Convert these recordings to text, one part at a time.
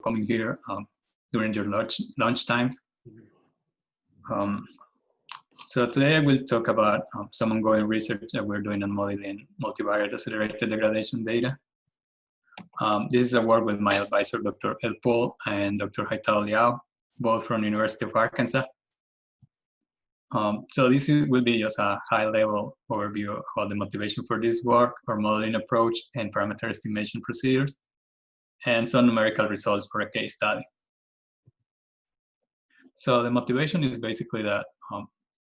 coming here during your lunch times. So today I will talk about some ongoing research that we're doing on modeling multivariate accelerated degradation data. This is a work with my advisor, Dr. El Paul and Dr. Haitao Liao, both from University of Arkansas. So this will be just a high-level overview of the motivation for this work, our modeling approach, and parameter estimation procedures, and some numerical results for a case study. So the motivation is basically that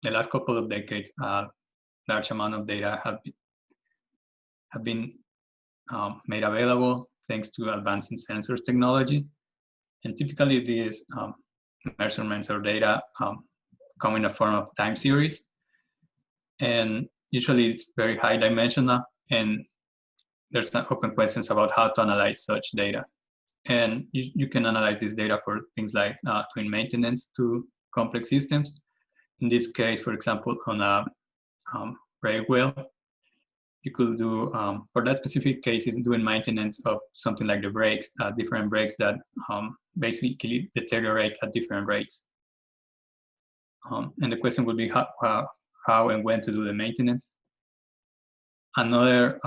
the last couple of decades, large amount of data have been made available thanks to advancing sensors technology. And typically these measurements or data come in a form of time series. And usually it's very high dimensional, and there's open questions about how to analyze such data. And you can analyze this data for things like doing maintenance to complex systems. In this case, for example, on a brake wheel, you could do, for that specific case, is doing maintenance of something like the brakes, different brakes that basically deteriorate at different rates. And the question would be how and when to do the maintenance. Another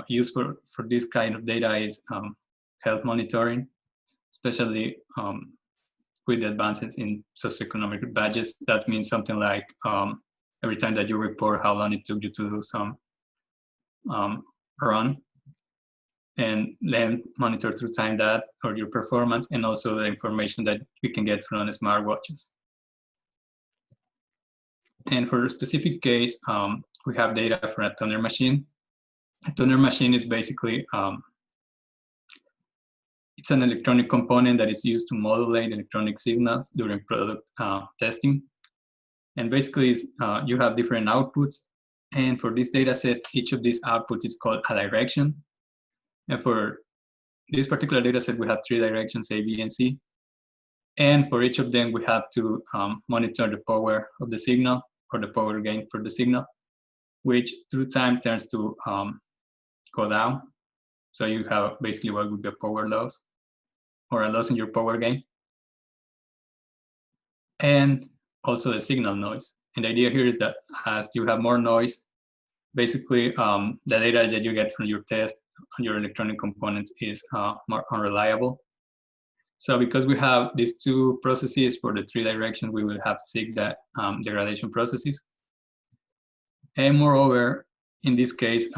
use for this kind of data is health monitoring, especially with the advances in socioeconomic badges. That means something like every time that you report how long it took you to do some run, and then monitor through time that or your performance, and also the information that we can get from the smartwatches. And for a specific case, we have data from a toner machine. A toner machine is basically it's an electronic component that is used to modulate electronic signals during product testing. And basically, you have different outputs. And for this data set, each of these outputs is called a direction. And for this particular data set, we have 3 directions, A, B, and C. And for each of them, we have to monitor the power of the signal, or the power gain for the signal, which through time tends to go down. So you have basically what would be a power loss, or a loss in your power gain. And also the signal noise. And the idea here is that as you have more noise, basically the data that you get from your test on your electronic components is more unreliable. So because we have these 2 processes for the 3 directions, we will have SIG degradation processes. And moreover, in this case,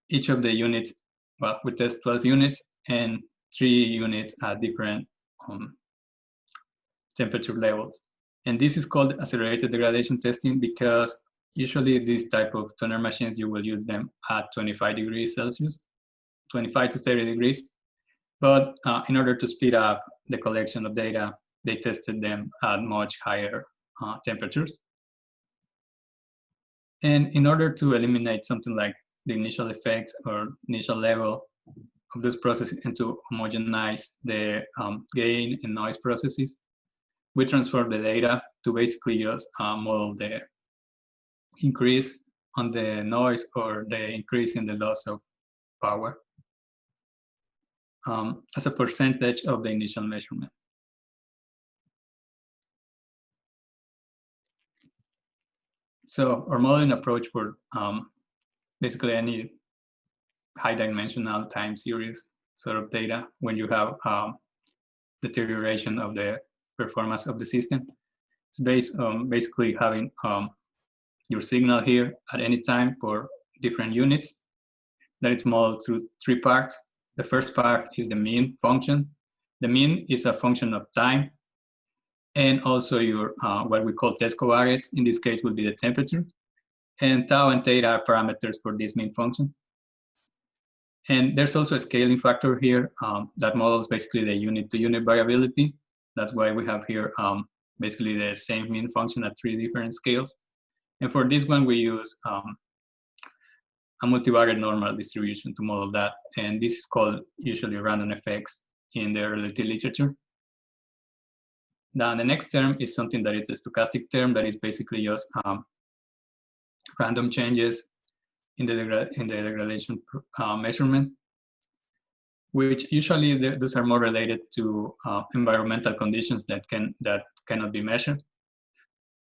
each of the units, well, we test 12 units, and 3 units at different temperature levels. And this is called accelerated degradation testing because usually these type of toner machines, you will use them at 25 degrees Celsius, 25 to 30 degrees. But in order to speed up the collection of data, they tested them at much higher temperatures. And in order to eliminate something like the initial effects or initial level of this process and to homogenize the gain and noise processes, we transfer the data to basically just model the increase on the noise or the increase in the loss of power as a percentage of the initial measurement. So our modeling approach for basically any high dimensional time series sort of data when you have deterioration of the performance of the system. It's based on basically having your signal here at any time for different units. That it's modeled through 3 parts. The first part is the mean function. The mean is a function of time, and also your what we call test covariates. In this case, would be the temperature. And tau and theta are parameters for this mean function. And there's also a scaling factor here that models basically the unit-to-unit variability. That's why we have here basically the same mean function at 3 different scales. And for this one, we use a multivariate normal distribution to model that. And this is called usually random effects in the relative literature. Now, the next term is something that is a stochastic term that is basically just random changes in the degradation measurement, which usually those are more related to environmental conditions that cannot be measured,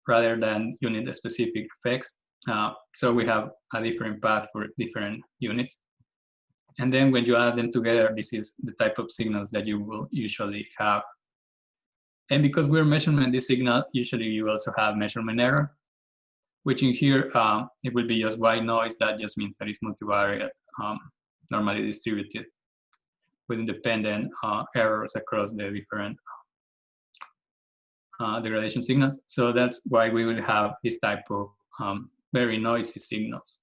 rather than unit-specific effects. So we have a different path for different units. And then when you add them together, this is the type of signals that you will usually have. And because we're measuring this signal, usually you also have measurement error, which in here, it will be just white noise. That just means that it's multivariate, normally distributed, with independent errors across the different degradation signals. So that's why we will have this type of very noisy signals.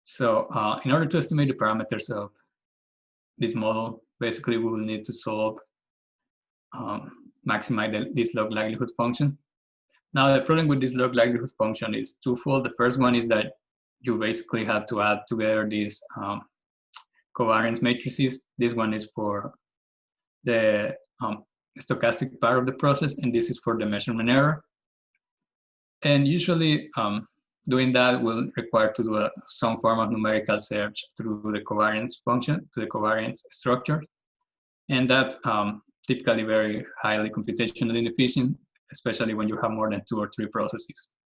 So in order to estimate the parameters of this model, basically we will need to solve, maximize this log likelihood function. Now the problem with this log likelihood function is twofold. The first one is that you basically have to add together these covariance matrices. This one is for the stochastic part of the process, and this is for the measurement error. And usually doing that will require to do some form of numerical search through the covariance function, to the covariance structure. And that's typically very highly computationally inefficient, especially when you have more than 2 or 3 processes.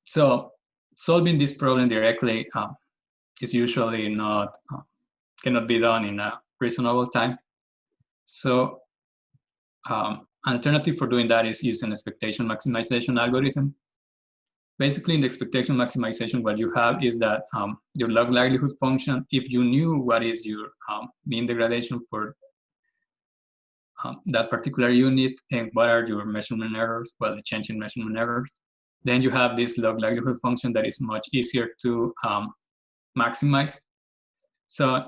So solving this problem directly is usually not, cannot be done in a reasonable time. So an alternative for doing that is using expectation maximization algorithm. Basically, in the expectation maximization, what you have is that your log likelihood function, if you knew what is your mean degradation for that particular unit and what are your measurement errors, well, the change in measurement errors, then you have this log likelihood function that is much easier to maximize. So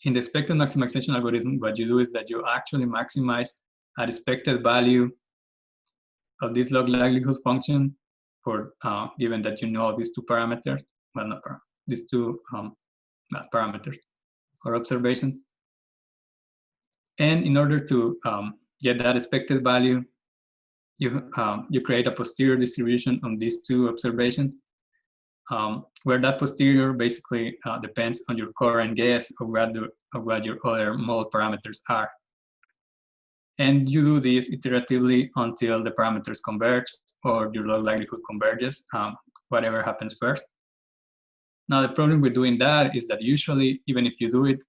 in the expected maximization algorithm, what you do is that you actually maximize an expected value of this log likelihood function for given that you know these 2 parameters, well, not these 2 parameters or observations. And in order to get that expected value, you create a posterior distribution on these 2 observations, where that posterior basically depends on your current guess of what your other model parameters are. And you do this iteratively until the parameters converge or your log likelihood converges, whatever happens first. Now, the problem with doing that is that usually, even if you do it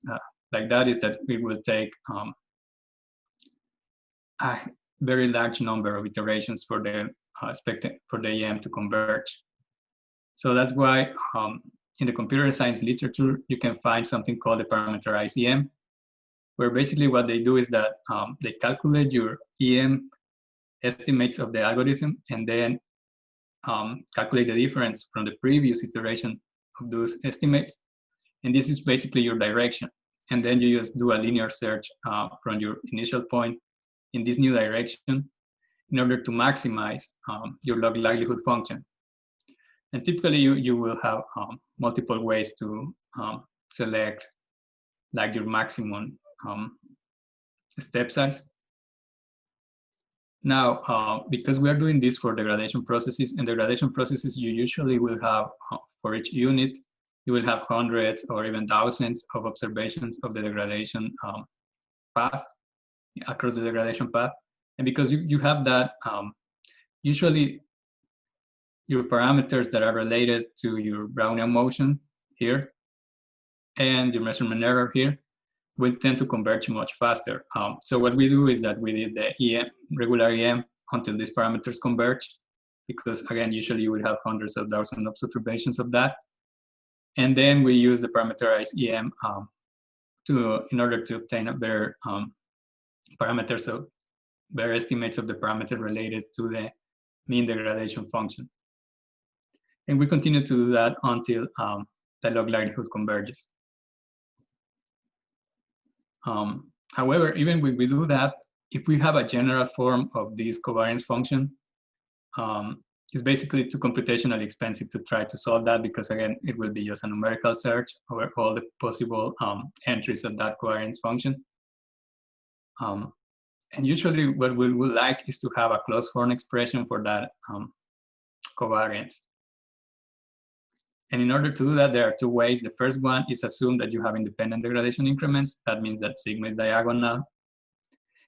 like that, is that it will take a very large number of iterations for the EM to converge. So that's why in the computer science literature, you can find something called the parameterized EM, where basically what they do is that they calculate your EM estimates of the algorithm and then calculate the difference from the previous iteration of those estimates. And this is basically your direction. And then you just do a linear search from your initial point in this new direction in order to maximize your log likelihood function. And typically you will have multiple ways to select like your maximum step size. Now, because we are doing this for degradation processes, and degradation processes you usually will have, for each unit, you will have hundreds or even thousands of observations of the degradation path, across the degradation path. And because you have that, usually your parameters that are related to your Brownian motion here and your measurement error here will tend to converge much faster. So what we do is that we did the EM, regular EM until these parameters converge, because again, usually you will have hundreds of thousands of observations of that. And then we use the parameterized EM in order to obtain a better parameters, so better estimates of the parameter related to the mean degradation function. And we continue to do that until the log likelihood converges. However, even when we do that, if we have a general form of this covariance function, it's basically too computationally expensive to try to solve that, because again, it will be just a numerical search over all the possible entries of that covariance function. And usually what we would like is to have a closed form expression for that covariance. And in order to do that, there are two ways. The first one is assume that you have independent degradation increments. That means that sigma is diagonal.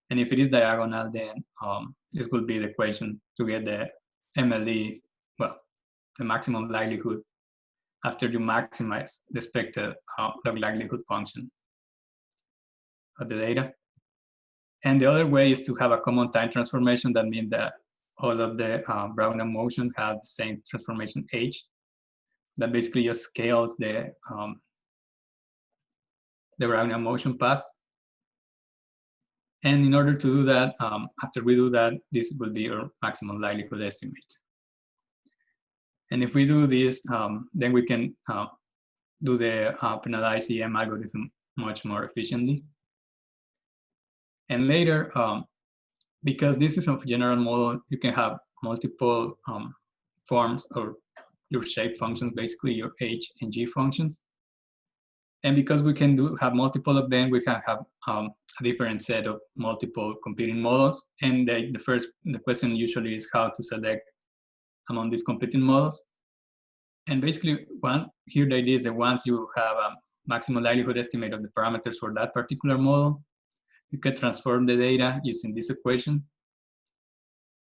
And if it is diagonal, then this will be the equation to get the MLE, well, the maximum likelihood after you maximize the expected log likelihood function of the data. And the other way is to have a common time transformation. That means that all of the Brownian motion have the same transformation H. That basically just scales the Brownian motion path. And in order to do that, after we do that, this will be our maximum likelihood estimate. And if we do this, then we can do the penalized EM algorithm much more efficiently. And later, because this is a general model, you can have multiple forms or your shape functions, basically your H and G functions. And because we can have multiple of them, we can have a different set of multiple competing models. And the question usually is how to select among these competing models. And basically, here the idea is that once you have a maximum likelihood estimate of the parameters for that particular model, you can transform the data using this equation.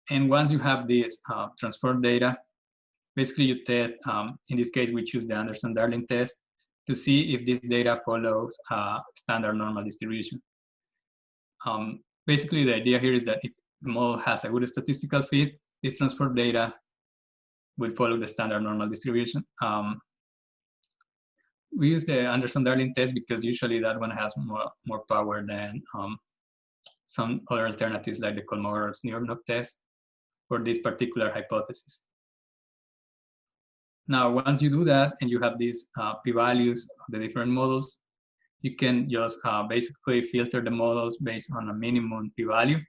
And once you have this transformed data, basically you test, in this case, we choose the Anderson-Darling test to see if this data follows standard normal distribution. Basically, the idea here is that if the model has a good statistical fit, this transformed data will follow the standard normal distribution. We use the Anderson-Darling test because usually that one has more power than some other alternatives like the Kolmogorov-Smirnov test for this particular hypothesis. Now, once you do that and you have these p-values of the different models, you can just basically filter the models based on a minimum p-value.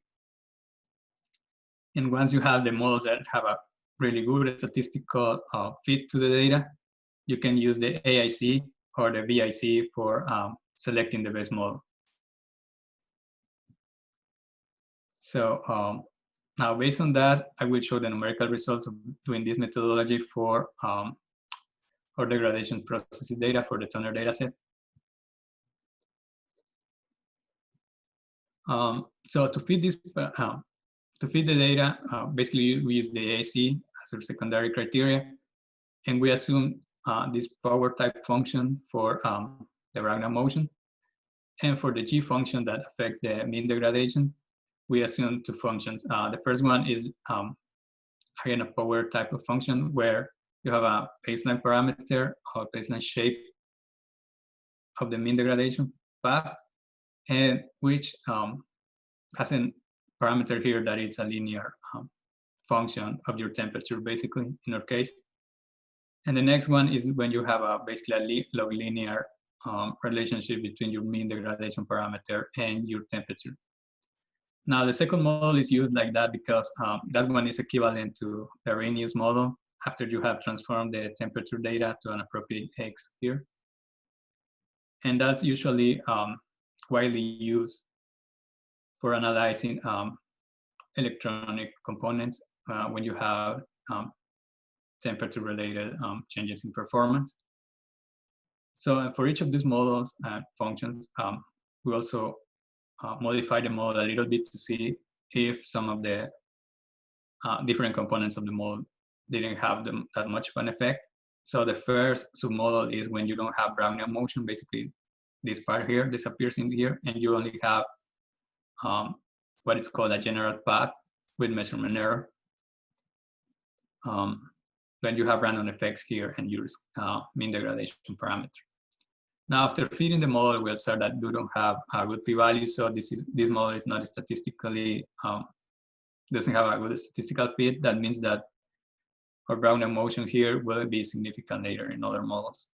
And once you have the models that have a really good statistical fit to the data, you can use the AIC or the VIC for selecting the best model. So now based on that, I will show the numerical results of doing this methodology for our degradation processes data for the toner data set. So to fit this, to fit the data, basically we use the AIC as our secondary criteria, and we assume this power type function for the Brownian motion. And for the G function that affects the mean degradation, we assume two functions. The first one is, again, a power type of function where you have a baseline parameter or baseline shape of the mean degradation path, and which has a parameter here that is a linear function of your temperature, basically, in our case. And the next one is when you have basically a log linear relationship between your mean degradation parameter and your temperature. Now, the second model is used like that because that one is equivalent to the Arrhenius model after you have transformed the temperature data to an appropriate X here. And that's usually widely used for analyzing electronic components when you have temperature-related changes in performance. So for each of these models and functions, we also modify the model a little bit to see if some of the different components of the model didn't have that much of an effect. So the first submodel is when you don't have Brownian motion. Basically, this part here disappears in here, and you only have what is called a general path with measurement error. When you have random effects here and your mean degradation parameter. Now, after feeding the model, we observe that you don't have a good p-value, so this model is not statistically, doesn't have a good statistical fit. That means that our Brownian motion here will be significant later in other models.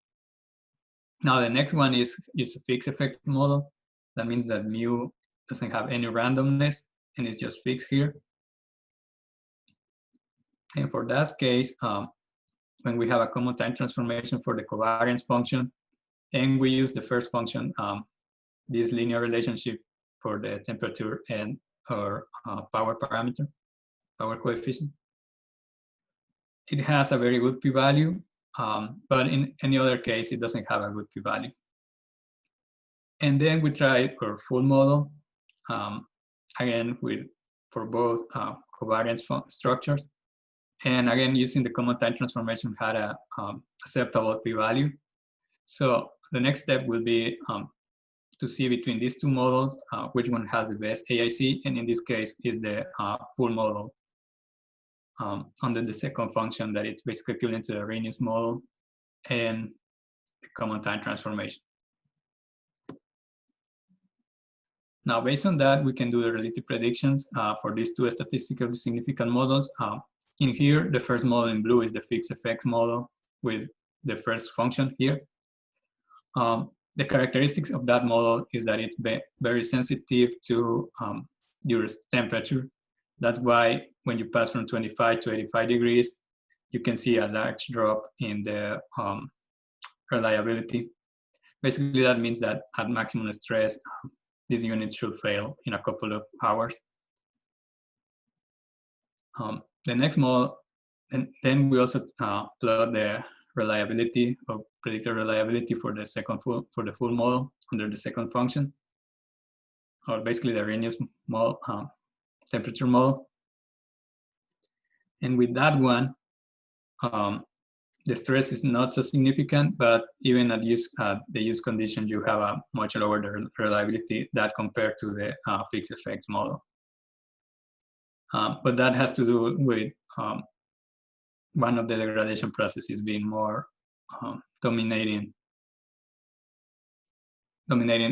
Now, the next one is a fixed effect model. That means that mu doesn't have any randomness, and it's just fixed here. And for that case, when we have a common time transformation for the covariance function, and we use the first function, this linear relationship for the temperature and our power parameter, power coefficient. it has a very good p-value, but in any other case, it doesn't have a good p-value. And then we tried our full model, again, for both covariance structures. And again, using the common time transformation had a acceptable p-value. So the next step will be to see between these two models, which one has the best AIC, and in this case is the full model under the second function that it's basically equivalent to the Arrhenius model and the common time transformation. Now, based on that, we can do the relative predictions for these two statistically significant models. In here, the first model in blue is the fixed effects model with the first function here. The characteristics of that model is that it's very sensitive to your temperature. That's why when you pass from 25 to 85 degrees, you can see a large drop in the reliability. Basically, that means that at maximum stress, this unit should fail in a couple of hours. The next model, and then we also plot the reliability or predicted reliability for the full model under the second function, or basically the Arrhenius model, temperature model. And with that one, the stress is not so significant, but even at the use condition, you have a much lower reliability that compared to the fixed effects model. But that has to do with one of the degradation processes being more dominating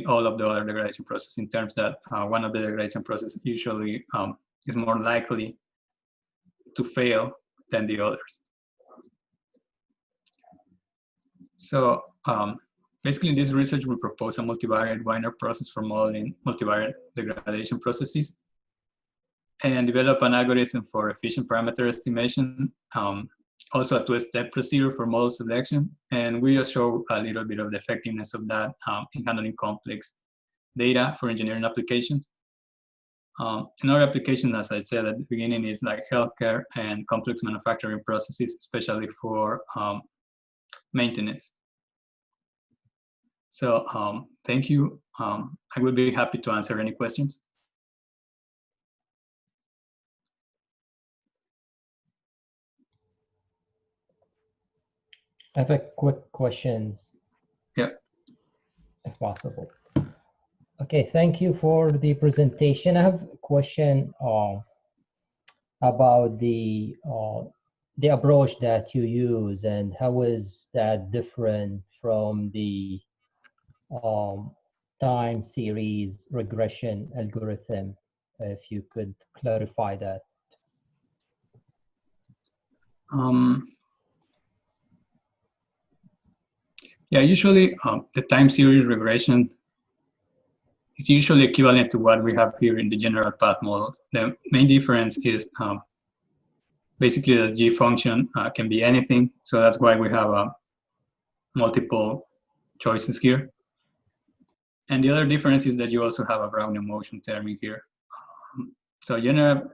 all of the other degradation processes, in terms that one of the degradation processes usually is more likely to fail than the others. So basically, this research will propose a multivariate Wiener process for modeling multivariate degradation processes, and develop an algorithm for efficient parameter estimation, also a two-step procedure for model selection. And we just show a little bit of the effectiveness of that in handling complex data for engineering applications. Another application, as I said at the beginning, is like healthcare and complex manufacturing processes, especially for maintenance. So thank you. I would be happy to answer any questions. I have a quick questions. Yeah. If possible. Okay, thank you for the presentation. I have a question about the approach that you use, and how is that different from the time series regression algorithm? If you could clarify that. Yeah, usually the time series regression is usually equivalent to what we have here in the general path models. The main difference is basically the G function can be anything. So that's why we have multiple choices here. And the other difference is that you also have a Brownian motion term in here. So general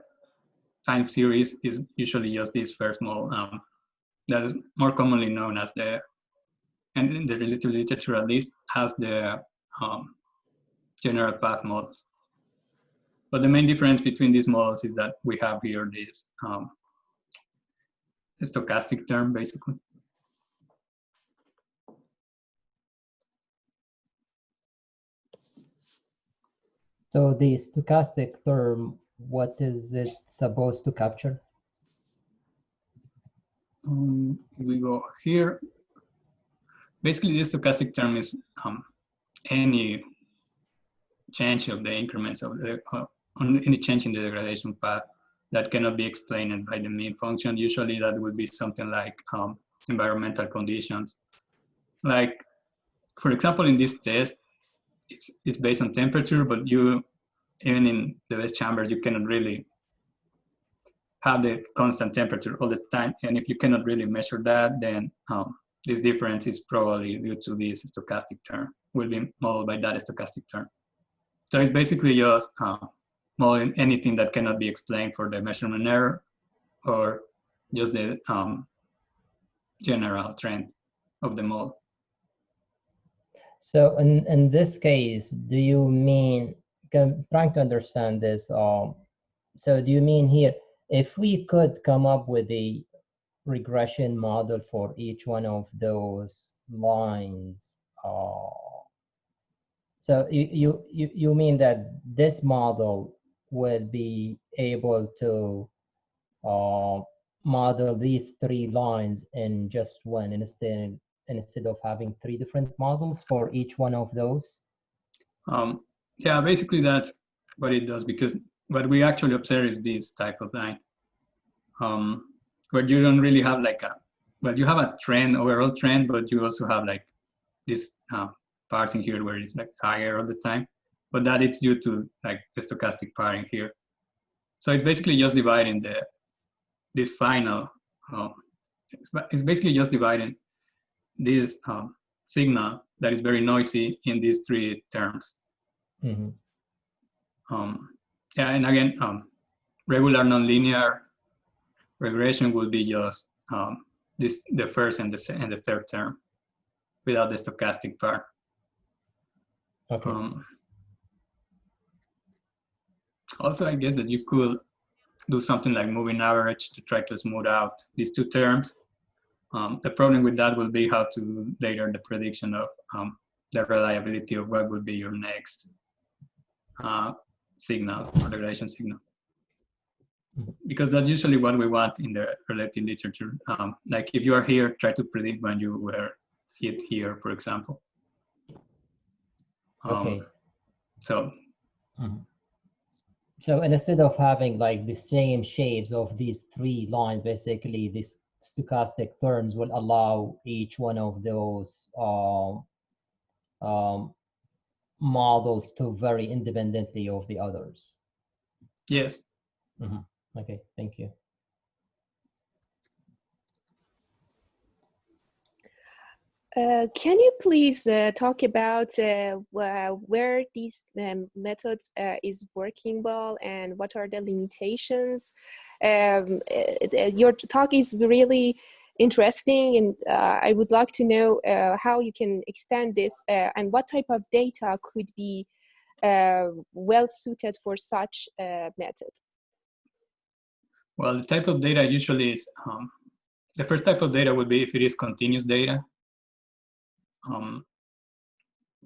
time series is usually just this first model that is more commonly known as and in the relative literature at least, as the general path models. But the main difference between these models is that we have here this stochastic term, basically. So the stochastic term, what is it supposed to capture? We go here. Basically, this stochastic term is any change of the increments of the any change in the degradation path that cannot be explained by the mean function. Usually, that would be something like environmental conditions. Like, for example, in this test, it's based on temperature, but you, even in the best chambers, you cannot really have the constant temperature all the time. And if you cannot really measure that, then this difference is probably due to this stochastic term, will be modeled by that stochastic term. So it's basically just modeling anything that cannot be explained for the measurement error, or just the general trend of the model. So in this case, do you mean, I'm trying to understand this, so do you mean here, if we could come up with a regression model for each one of those lines, so you mean that this model would be able to model these three lines in just one instead of having three different models for each one of those? Yeah, basically that's what it does, because what we actually observe is this type of line, where you don't really have like well, you have a trend, overall trend, but you also have like this parts in here where it's like higher all the time, but that it's due to like the stochastic pairing here. So it's basically just dividing this final, it's basically just dividing this signal that is very noisy in these three terms. Mm-hmm. Yeah, and again, regular nonlinear regression will be just the first and the third term without the stochastic part. Okay. Also, I guess that you could do something like moving average to try to smooth out these two terms. The problem with that will be how to later the prediction of the reliability of what would be your next signal or degradation signal. Because that's usually what we want in the relative literature. Like if you are here, try to predict when you were hit here, for example. Okay. So. So instead of having like the same shapes of these three lines, basically these stochastic terms will allow each one of those models to vary independently of the others. Yes. Okay, thank you. Can you please talk about where these methods is working well and what are the limitations? Your talk is really interesting, and I would like to know how you can extend this and what type of data could be well suited for such method. Well, the type of data usually is, the first type of data would be if it is continuous data.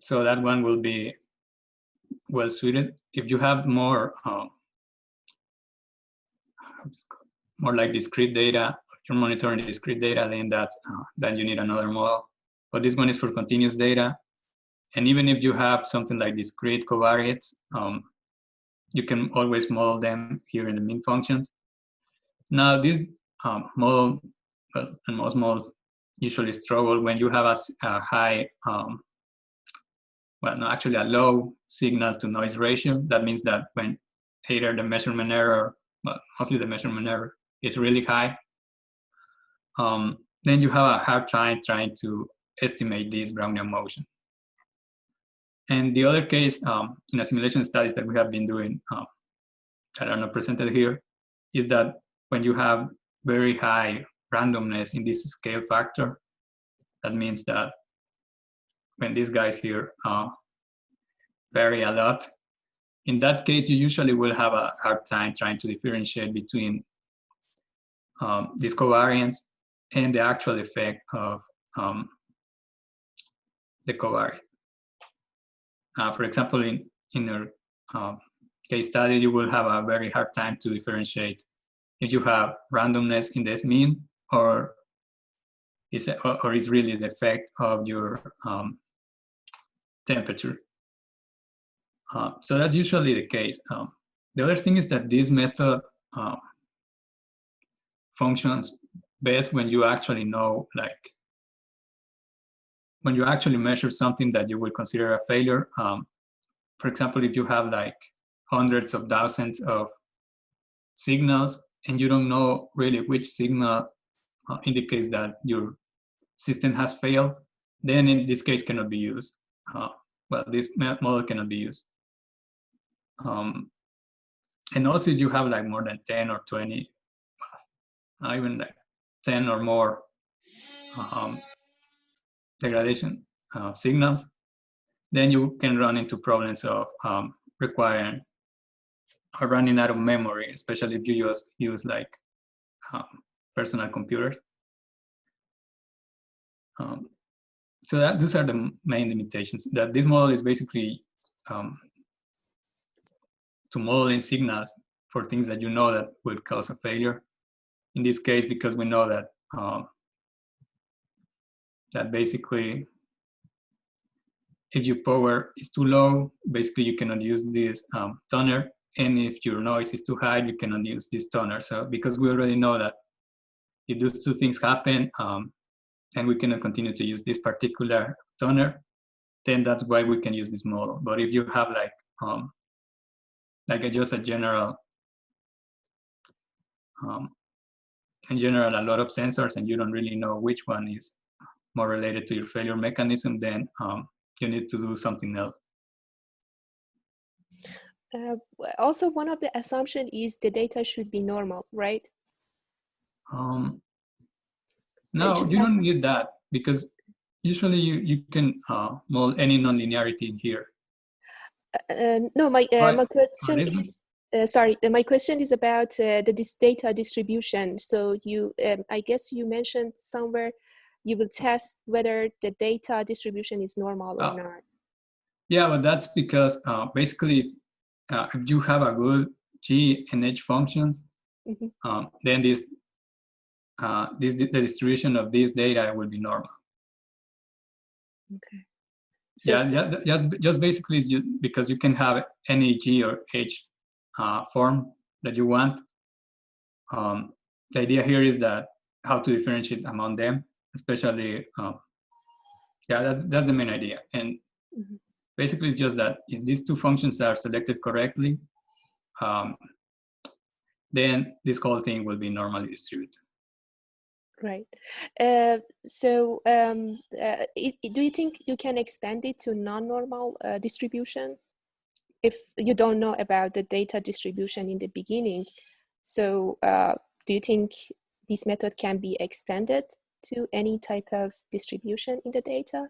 So that one will be well suited. If you have more like discrete data, you're monitoring discrete data, then you need another model. But this one is for continuous data. And even if you have something like discrete covariates, you can always model them here in the mean functions. Now this model, well, and most models usually struggle when you have a high, well, no, actually a low signal to noise ratio. That means that when either the measurement error, well, mostly the measurement error is really high, then you have a hard time trying to estimate this Brownian motion. And the other case in a simulation studies that we have been doing, that are not presented here, is that when you have very high randomness in this scale factor, that means that when these guys here vary a lot, in that case, you usually will have a hard time trying to differentiate between these covariance and the actual effect of the covariate. For example, in your case study, you will have a very hard time to differentiate if you have randomness in this mean or is really the effect of your temperature. So that's usually the case. The other thing is that this method functions best when you actually know, like, when you actually measure something that you would consider a failure. For example, if you have like hundreds of thousands of signals and you don't know really which signal indicates that your system has failed, then in this case cannot be used. Well, this model cannot be used. And also, if you have like more than 10 or 20 even like 10 or more degradation signals, then you can run into problems of requiring or running out of memory, especially if you use like personal computers. So those are the main limitations. That this model is basically to modeling signals for things that you know that will cause a failure. In this case, because we know that that basically, if your power is too low, basically you cannot use this toner, and if your noise is too high, you cannot use this toner. So because we already know that if those two things happen, and we cannot continue to use this particular toner, then that's why we can use this model. But if you have just a general, in general, a lot of sensors, and you don't really know which one is more related to your failure mechanism, then you need to do something else. Also, one of the assumptions is the data should be normal, right? No, you don't need that, because usually you can model any nonlinearity in here. No, my question is, sorry, my question is about this data distribution. So you, I guess you mentioned somewhere you will test whether the data distribution is normal or not. Yeah, but that's because basically, if you have a good G and H functions, then the distribution of this data will be normal. Okay. So, just basically because you can have any G or H form that you want. The idea here is that how to differentiate among them, especially, that's the main idea. And basically it's just that if these two functions are selected correctly, then this whole thing will be normally distributed. Right. So do you think you can extend it to non-normal distribution if you don't know about the data distribution in the beginning? So do you think this method can be extended to any type of distribution in the data?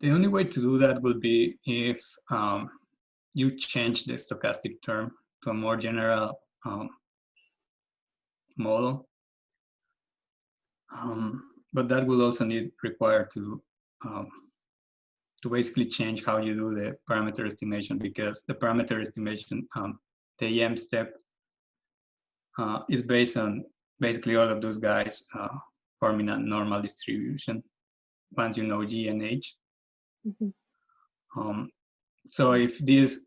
The only way to do that would be if you change the stochastic term to a more general model. But that will also require to basically change how you do the parameter estimation, because the parameter estimation, the EM step, is based on basically all of those guys forming a normal distribution once you know G and H. So if this,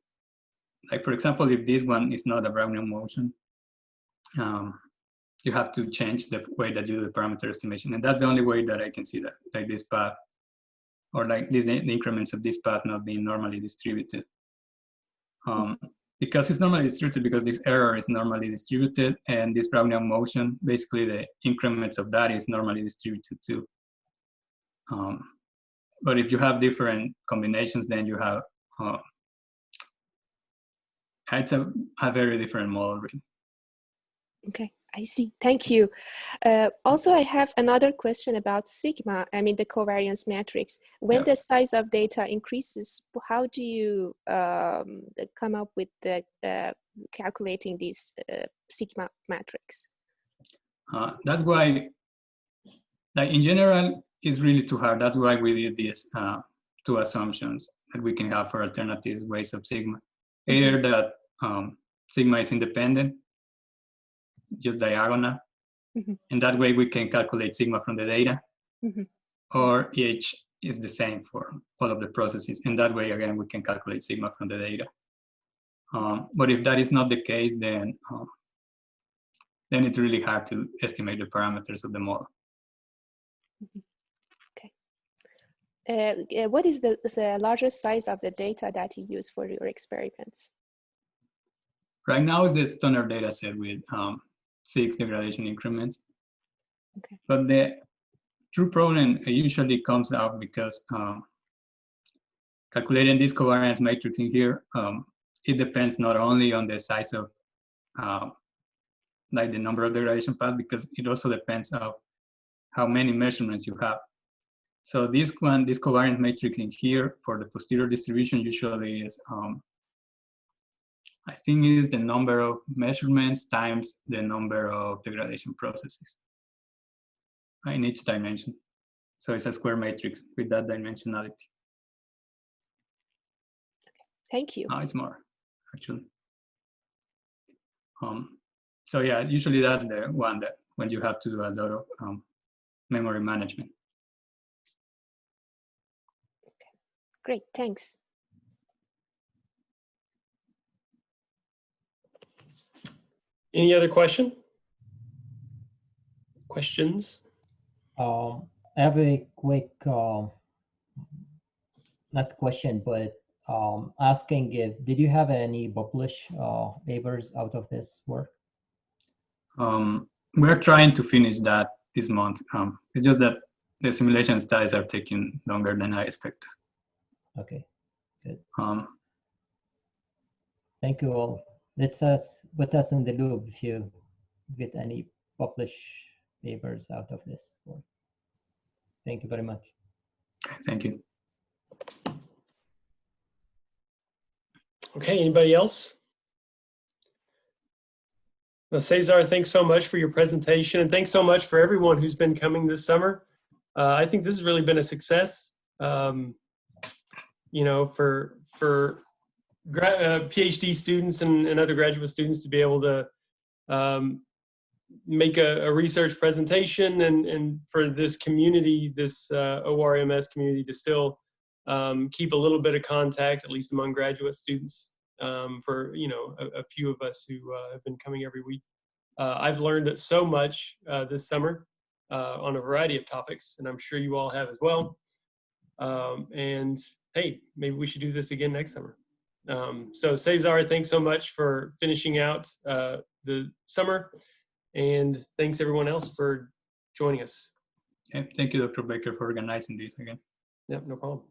like for example, if this one is not a Brownian motion, you have to change the way that you do the parameter estimation. And that's the only way that I can see that, like this path, or like the increments of this path not being normally distributed. Because it's normally distributed, because this error is normally distributed, and this Brownian motion, basically the increments of that is normally distributed too. But if you have different combinations, then you have, it's a very different model, really. Okay, I see. Thank you. Also, I have another question about sigma, I mean the covariance matrix. When the size of data increases, how do you come up with the calculating this sigma matrix? That's why, like in general, it's really too hard. That's why we did these two assumptions that we can have for alternative ways of sigma. Either that sigma is independent, just diagonal, and that way we can calculate sigma from the data, or H is the same for all of the processes, and that way again we can calculate sigma from the data. But if that is not the case, then it's really hard to estimate the parameters of the model. Okay. What is the largest size of the data that you use for your experiments? Right now is the standard data set with 6 degradation increments. Okay. But the true problem usually comes out because calculating this covariance matrix in here it depends not only on the size of like the number of degradation paths, because it also depends on how many measurements you have. So this covariance matrix in here for the posterior distribution usually is, I think is the number of measurements times the number of degradation processes in each dimension. So it's a square matrix with that dimensionality. Thank you. No, it's more, actually. So yeah, usually that's the one that when you have to do a lot of memory management. Great, thanks. Any other questions? I have a quick, not question, but asking if, did you have any published papers out of this work? We're trying to finish that this month. It's just that the simulation studies are taking longer than I expected. Okay, good. Thank you all. Put us in the loop if you get any published papers out of this work. Thank you very much. Thank you. Okay, anybody else? Well, Cesar, thanks so much for your presentation, and thanks so much for everyone who's been coming this summer. I think this has really been a success. You know, for PhD students and other graduate students to be able to make a research presentation, and for this community, this ORMS community, to still keep a little bit of contact, at least among graduate students, for, you know, a few of us who have been coming every week. I've learned so much this summer on a variety of topics, and I'm sure you all have as well. And hey, maybe we should do this again next summer. So Cesar, thanks so much for finishing out the summer, and thanks everyone else for joining us. Okay, thank you, Dr. Baker, for organizing this again. Yep, no problem.